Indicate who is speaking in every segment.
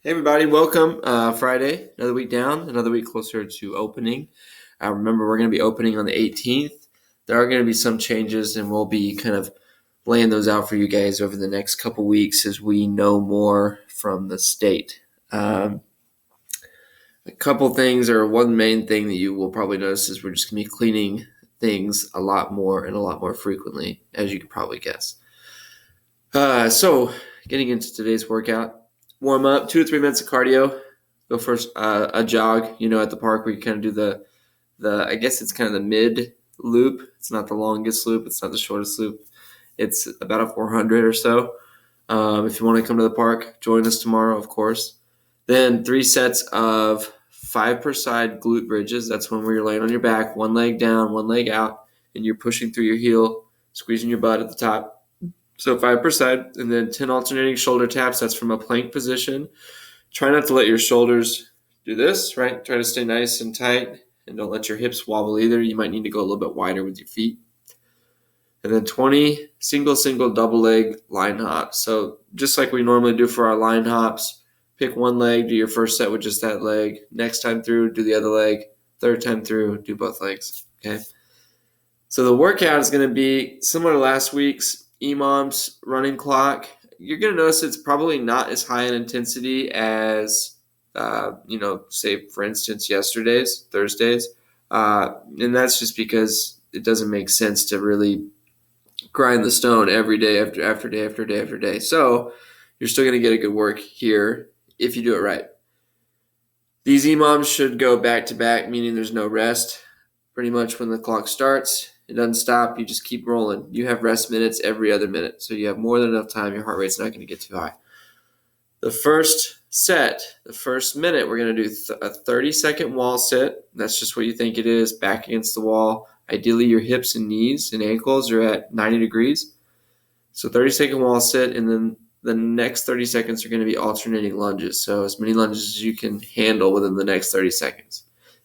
Speaker 1: Hey everybody, welcome. Friday, another week down, another week closer to opening. Remember, we're going to be opening on the 18th. There are going to be some changes, and we'll be kind of laying those out for you guys over the next couple weeks as we know more from the state. A couple things, or one main thing that you will probably notice is we're just going to be cleaning things a lot more and a lot more frequently, as you can probably guess. So, getting into today's workout. Warm up, 2 to 3 minutes of cardio. Go for a jog, at the park where you kind of do the I guess it's kind of the mid loop. It's not the longest loop. It's not the shortest loop. It's about a 400 or so. If you want to come to the park, join us tomorrow, of course. Then 3 sets of 5 per side glute bridges. That's when you're laying on your back, one leg down, one leg out, and you're pushing through your heel, squeezing your butt at the top. So 5 per side, and then 10 alternating shoulder taps. That's from a plank position. Try not to let your shoulders do this, right? Try to stay nice and tight, and don't let your hips wobble either. You might need to go a little bit wider with your feet. And then 20 single, double leg line hops. So just like we normally do for our line hops, pick one leg, do your first set with just that leg. Next time through, do the other leg. Third time through, do both legs, okay? So the workout is going to be similar to last week's EMOM's running clock. You're going to notice it's probably not as high in intensity as, say, for instance, Thursdays. And that's just because it doesn't make sense to really grind the stone every day after day. So you're still going to get a good work here if you do it right. These EMOMs should go back to back, meaning there's no rest. Pretty much when the clock starts, it doesn't stop. You just keep rolling. You have rest minutes every other minute. So you have more than enough time. Your heart rate's not going to get too high. The first set, the first minute, we're going to do a 30-second wall sit. That's just what you think it is, back against the wall. Ideally, your hips and knees and ankles are at 90 degrees. So 30-second wall sit, and then the next 30 seconds are going to be alternating lunges. So as many lunges as you can handle within the next 30 seconds.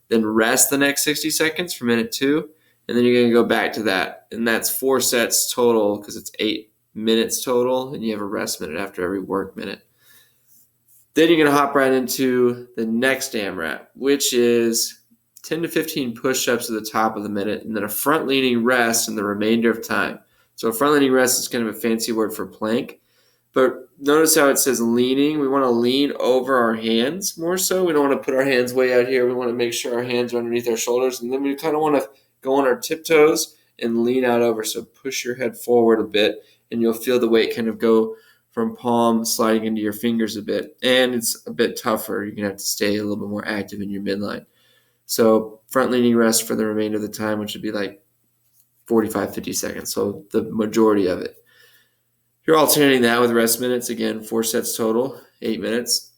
Speaker 1: Then rest the next 60 seconds for minute 2. And then you're going to go back to that. And that's 4 sets total because it's 8 minutes total. And you have a rest minute after every work minute. Then you're going to hop right into the next AMRAP, which is 10 to 15 push-ups at the top of the minute. And then a front-leaning rest in the remainder of time. So a front-leaning rest is kind of a fancy word for plank. But notice how it says leaning. We want to lean over our hands more so. We don't want to put our hands way out here. We want to make sure our hands are underneath our shoulders. And then we kind of want to go on our tiptoes and lean out over. So push your head forward a bit, and you'll feel the weight kind of go from palm sliding into your fingers a bit. And it's a bit tougher. You're going to have to stay a little bit more active in your midline. So front leaning rest for the remainder of the time, which would be like 45, 50 seconds. So the majority of it. You're alternating that with rest minutes. Again, 4 sets total, 8 minutes.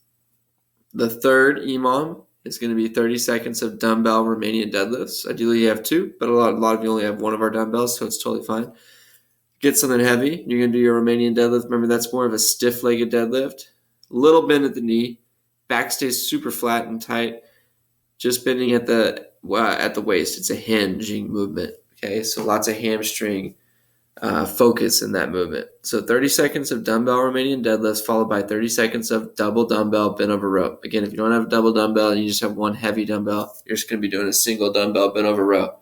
Speaker 1: The third EMOM is going to be 30 seconds of dumbbell Romanian deadlifts. Ideally, you have 2, but a lot of you only have 1 of our dumbbells, so it's totally fine. Get something heavy. You're going to do your Romanian deadlift. Remember, that's more of a stiff-legged deadlift. A little bend at the knee. Back stays super flat and tight. Just bending at the waist. It's a hinging movement. Okay, so lots of hamstring focus in that movement. So 30 seconds of dumbbell Romanian deadlifts followed by 30 seconds of double dumbbell bent over row. Again, if you don't have a double dumbbell and you just have one heavy dumbbell, you're just going to be doing a single dumbbell bent over row. All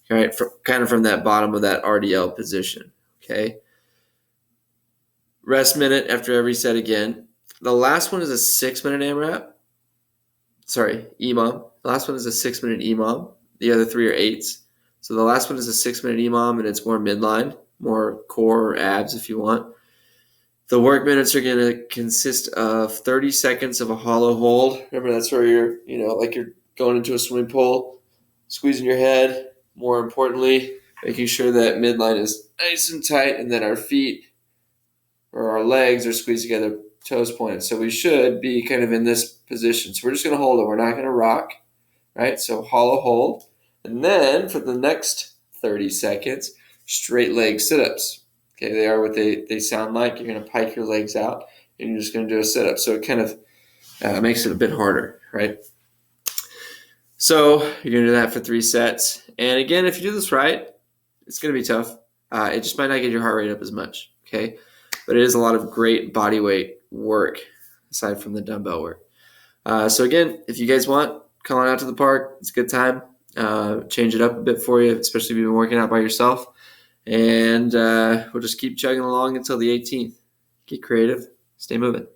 Speaker 1: right, kind of from that bottom of that RDL position. Okay. Rest minute after every set again. The last one is a 6-minute AMRAP. Sorry, EMOM. The last one is a 6-minute EMOM. The other 3 are 8s. So the last one is a 6-minute EMOM, and it's more midline, more core or abs if you want. The work minutes are going to consist of 30 seconds of a hollow hold. Remember, that's where you're, like you're going into a swimming pool, squeezing your head. More importantly, making sure that midline is nice and tight, and that our feet or our legs are squeezed together, toes pointed. So we should be kind of in this position. So we're just going to hold it. We're not going to rock, right? So hollow hold. And then for the next 30 seconds, straight leg sit-ups. Okay, they are what they sound like. You're going to pike your legs out, and you're just going to do a sit-up. So it kind of makes it a bit harder, right? So you're going to do that for 3 sets. And again, if you do this right, it's going to be tough. It just might not get your heart rate up as much, okay? But it is a lot of great body weight work. aside from the dumbbell work. So again, if you guys want, come on out to the park. It's a good time. Change it up a bit for you, especially if you've been working out by yourself. And we'll just keep chugging along until the 18th. Get creative. Stay moving.